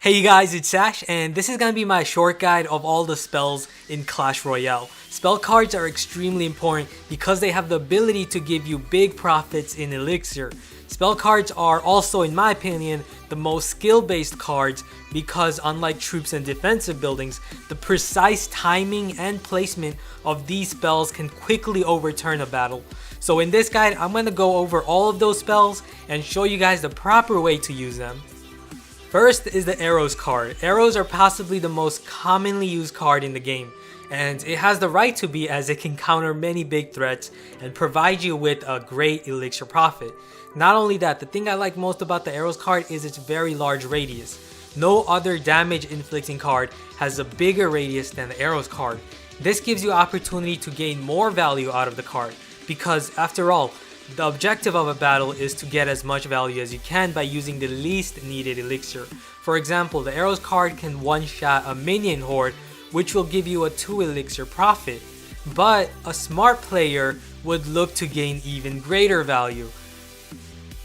Hey guys, it's Sash, and this is going to be my short guide of all the spells in Clash Royale. Spell cards are extremely important because they have the ability to give you big profits in Elixir. Spell cards are also, in my opinion, the most skill-based cards because unlike troops and defensive buildings, the precise timing and placement of these spells can quickly overturn a battle. So in this guide, I'm going to go over all of those spells and show you guys the proper way to use them. First is the Arrows card. Arrows are possibly the most commonly used card in the game, and it has the right to be as it can counter many big threats and provide you with a great elixir profit. Not only that, the thing I like most about the Arrows card is its very large radius. No other damage inflicting card has a bigger radius than the Arrows card. This gives you opportunity to gain more value out of the card because, after all, the objective of a battle is to get as much value as you can by using the least needed elixir. For example, the Arrows card can one-shot a minion horde, which will give you a 2 elixir profit. But a smart player would look to gain even greater value.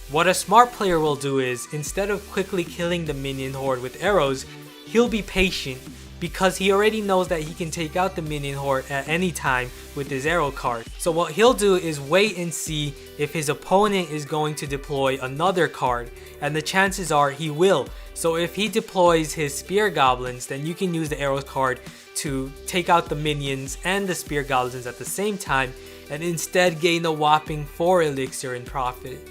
What a smart player will do is, instead of quickly killing the minion horde with arrows, he'll be patient because he already knows that he can take out the minion horde at any time with his arrow card. So what he'll do is wait and see if his opponent is going to deploy another card, and the chances are he will. So if he deploys his spear goblins, then you can use the arrows card to take out the minions and the spear goblins at the same time and instead gain a whopping 4 elixir in profit.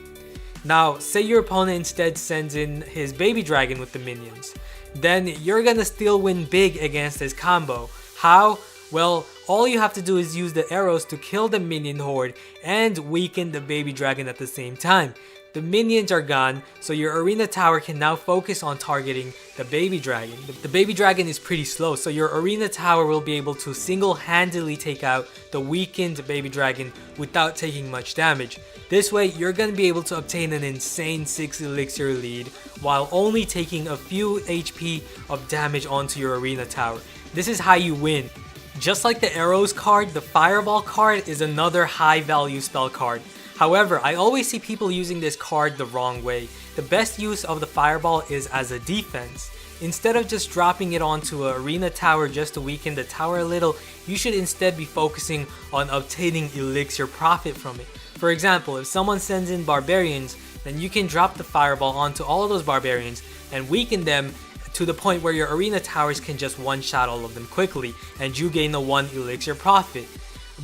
Now, say your opponent instead sends in his baby dragon with the minions. Then you're gonna still win big against his combo. How? Well, all you have to do is use the arrows to kill the minion horde and weaken the baby dragon at the same time. The minions are gone, so your arena tower can now focus on targeting the baby dragon. The baby dragon is pretty slow, so your arena tower will be able to single-handedly take out the weakened baby dragon without taking much damage. This way, you're going to be able to obtain an insane 6 elixir lead while only taking a few HP of damage onto your arena tower. This is how you win. Just like the arrows card, the fireball card is another high value spell card. However, I always see people using this card the wrong way. The best use of the fireball is as a defense. Instead of just dropping it onto an arena tower just to weaken the tower a little, you should instead be focusing on obtaining elixir profit from it. For example, if someone sends in barbarians, then you can drop the fireball onto all of those barbarians and weaken them to the point where your arena towers can just one-shot all of them quickly and you gain the 1 elixir profit.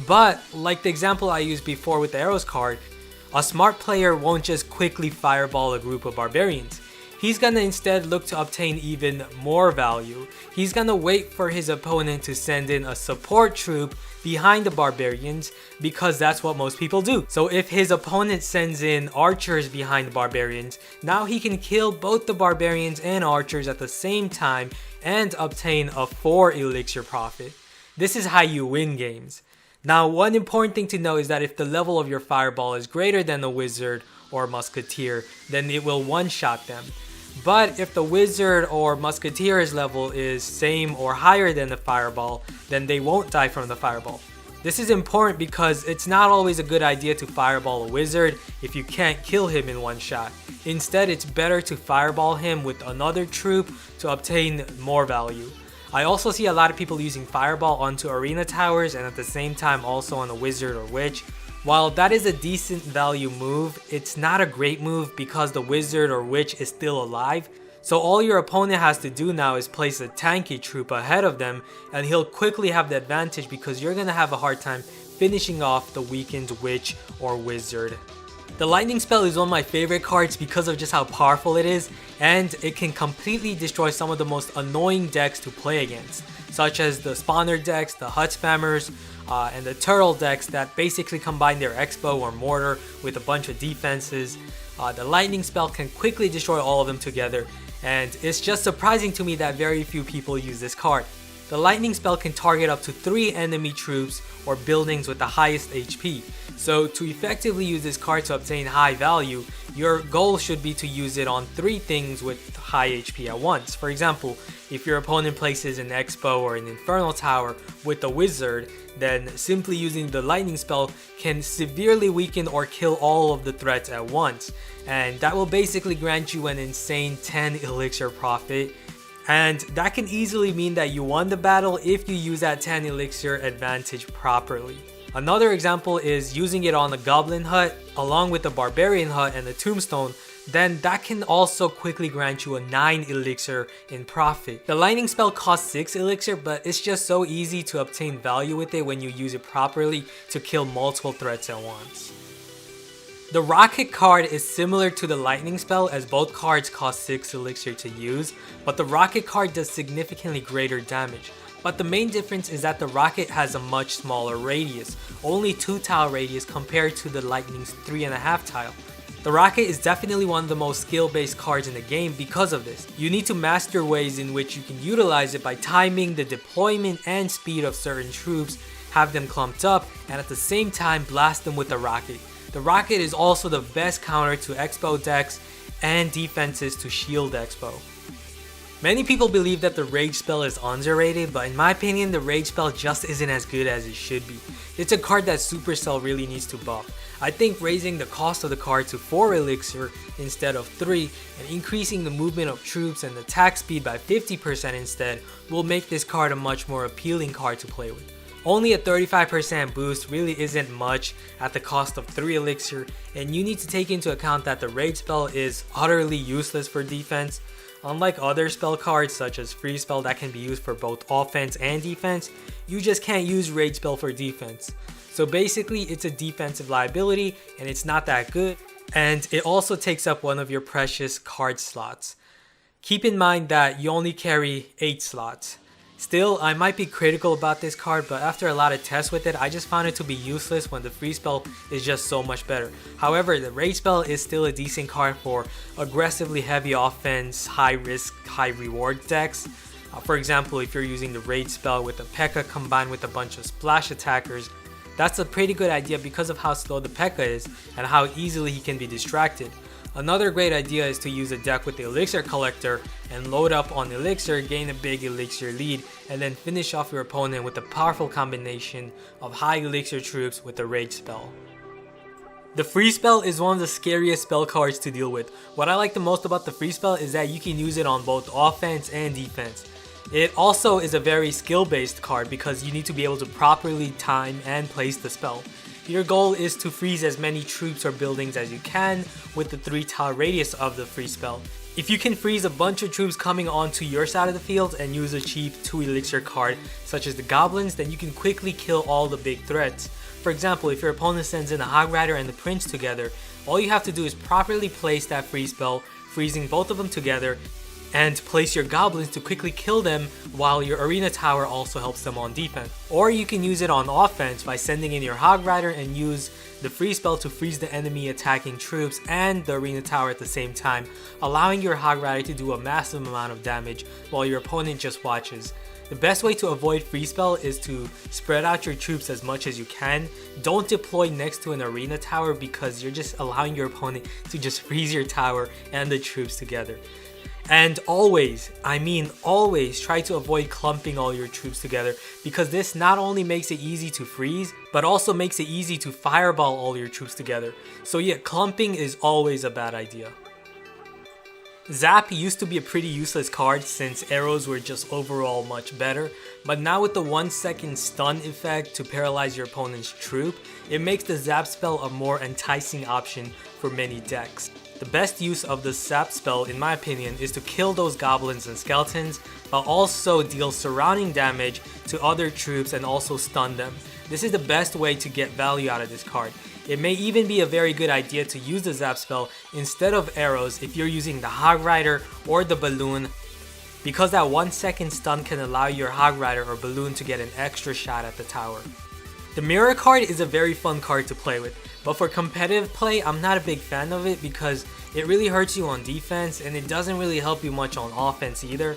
But, like the example I used before with the arrows card, a smart player won't just quickly fireball a group of barbarians. He's gonna instead look to obtain even more value. He's gonna wait for his opponent to send in a support troop behind the barbarians because that's what most people do. So if his opponent sends in archers behind the barbarians, now he can kill both the barbarians and archers at the same time and obtain a 4 elixir profit. This is how you win games. Now, one important thing to know is that if the level of your fireball is greater than the wizard or musketeer, then it will one-shot them. But if the wizard or musketeer's level is same or higher than the fireball, then they won't die from the fireball. This is important because it's not always a good idea to fireball a wizard if you can't kill him in one shot. Instead, it's better to fireball him with another troop to obtain more value. I also see a lot of people using fireball onto arena towers and at the same time also on a wizard or witch. While that is a decent value move, it's not a great move because the wizard or witch is still alive. So all your opponent has to do now is place a tanky troop ahead of them and he'll quickly have the advantage because you're gonna have a hard time finishing off the weakened witch or wizard. The lightning spell is one of my favorite cards because of just how powerful it is, and it can completely destroy some of the most annoying decks to play against, such as the spawner decks, the hut spammers, and the turtle decks that basically combine their expo or mortar with a bunch of defenses. The lightning spell can quickly destroy all of them together, and it's just surprising to me that very few people use this card. The lightning spell can target up to 3 enemy troops or buildings with the highest HP. So to effectively use this card to obtain high value, your goal should be to use it on 3 things with high HP at once. For example, if your opponent places an expo or an infernal tower with a wizard, then simply using the lightning spell can severely weaken or kill all of the threats at once. And that will basically grant you an insane 10 elixir profit. And that can easily mean that you won the battle if you use that 10 elixir advantage properly. Another example is using it on the Goblin Hut along with the Barbarian Hut and the Tombstone, then that can also quickly grant you a 9 elixir in profit. The lightning spell costs 6 elixir, but it's just so easy to obtain value with it when you use it properly to kill multiple threats at once. The rocket card is similar to the lightning spell as both cards cost 6 elixir to use, but the rocket card does significantly greater damage. But the main difference is that the rocket has a much smaller radius, only 2 tile radius compared to the lightning's 3.5 tile. The rocket is definitely one of the most skill based cards in the game because of this. You need to master ways in which you can utilize it by timing the deployment and speed of certain troops, have them clumped up, and at the same time blast them with the rocket. The rocket is also the best counter to Expo decks and defenses to Shield Expo. Many people believe that the Rage Spell is underrated, but in my opinion the Rage Spell just isn't as good as it should be. It's a card that Supercell really needs to buff. I think raising the cost of the card to 4 elixir instead of 3 and increasing the movement of troops and attack speed by 50% instead will make this card a much more appealing card to play with. Only a 35% boost really isn't much at the cost of 3 elixir, and you need to take into account that the Rage Spell is utterly useless for defense. Unlike other spell cards such as Free Spell that can be used for both offense and defense, you just can't use Rage Spell for defense. So basically it's a defensive liability and it's not that good, and it also takes up one of your precious card slots. Keep in mind that you only carry 8 slots. Still, I might be critical about this card, but after a lot of tests with it, I just found it to be useless when the Free Spell is just so much better. However, the Rage Spell is still a decent card for aggressively heavy offense, high risk, high reward decks. For example, if you're using the Rage Spell with a P.E.K.K.A combined with a bunch of splash attackers, that's a pretty good idea because of how slow the P.E.K.K.A is and how easily he can be distracted. Another great idea is to use a deck with the Elixir Collector and load up on Elixir, gain a big Elixir lead, and then finish off your opponent with a powerful combination of high Elixir troops with the Rage Spell. The Free Spell is one of the scariest spell cards to deal with. What I like the most about the Free Spell is that you can use it on both offense and defense. It also is a very skill based card because you need to be able to properly time and place the spell. Your goal is to freeze as many troops or buildings as you can with the 3 tile radius of the Free Spell. If you can freeze a bunch of troops coming onto your side of the field and use a cheap 2 elixir card such as the Goblins, then you can quickly kill all the big threats. For example, if your opponent sends in a Hog Rider and the Prince together, all you have to do is properly place that Free Spell, freezing both of them together, and place your goblins to quickly kill them while your arena tower also helps them on defense. Or you can use it on offense by sending in your Hog Rider and use the Free Spell to freeze the enemy attacking troops and the arena tower at the same time, allowing your Hog Rider to do a massive amount of damage while your opponent just watches. The best way to avoid Free Spell is to spread out your troops as much as you can. Don't deploy next to an arena tower because you're just allowing your opponent to just freeze your tower and the troops together. And always, I mean always, try to avoid clumping all your troops together because this not only makes it easy to freeze, but also makes it easy to fireball all your troops together. So yeah, clumping is always a bad idea. Zap used to be a pretty useless card since arrows were just overall much better, but now with the 1 second stun effect to paralyze your opponent's troop, it makes the Zap Spell a more enticing option for many decks. The best use of the Zap Spell, in my opinion, is to kill those goblins and skeletons, but also deal surrounding damage to other troops and also stun them. This is the best way to get value out of this card. It may even be a very good idea to use the Zap Spell instead of arrows if you're using the Hog Rider or the Balloon, because that 1 second stun can allow your Hog Rider or Balloon to get an extra shot at the tower. The Mirror card is a very fun card to play with, but for competitive play, I'm not a big fan of it because it really hurts you on defense and it doesn't really help you much on offense either.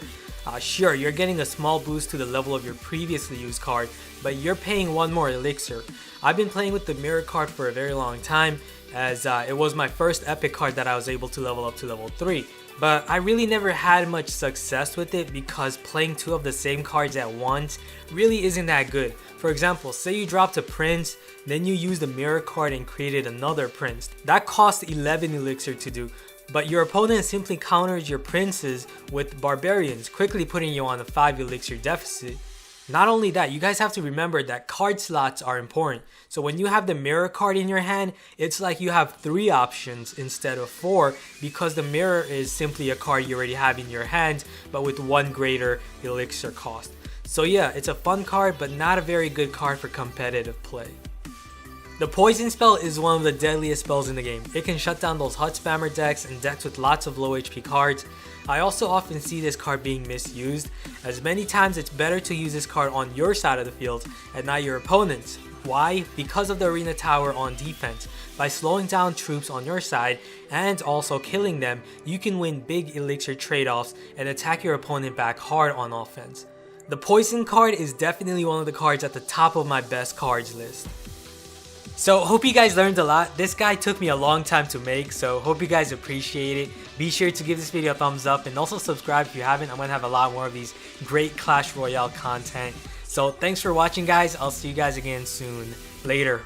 Sure, you're getting a small boost to the level of your previously used card, but you're paying 1 more elixir. I've been playing with the Mirror card for a very long time, as it was my first epic card that I was able to level up to level 3. But I really never had much success with it because playing 2 of the same cards at once really isn't that good. For example, say you dropped a Prince, then you used the Mirror card and created another Prince. That cost 11 elixir to do, but your opponent simply counters your princes with barbarians, quickly putting you on a 5 elixir deficit. Not only that, you guys have to remember that card slots are important. So when you have the mirror card in your hand, it's like you have 3 options instead of 4, because the mirror is simply a card you already have in your hand, but with 1 greater elixir cost. So yeah, it's a fun card, but not a very good card for competitive play. The poison spell is one of the deadliest spells in the game. It can shut down those hut spammer decks and decks with lots of low HP cards. I also often see this card being misused, as many times it's better to use this card on your side of the field and not your opponent's. Why? Because of the arena tower on defense. By slowing down troops on your side and also killing them, you can win big elixir trade-offs and attack your opponent back hard on offense. The poison card is definitely one of the cards at the top of my best cards list. So hope you guys learned a lot. This guide took me a long time to make, so hope you guys appreciate it. Be sure to give this video a thumbs up and also subscribe if you haven't. I'm going to have a lot more of these great Clash Royale content. So thanks for watching, guys. I'll see you guys again soon. Later.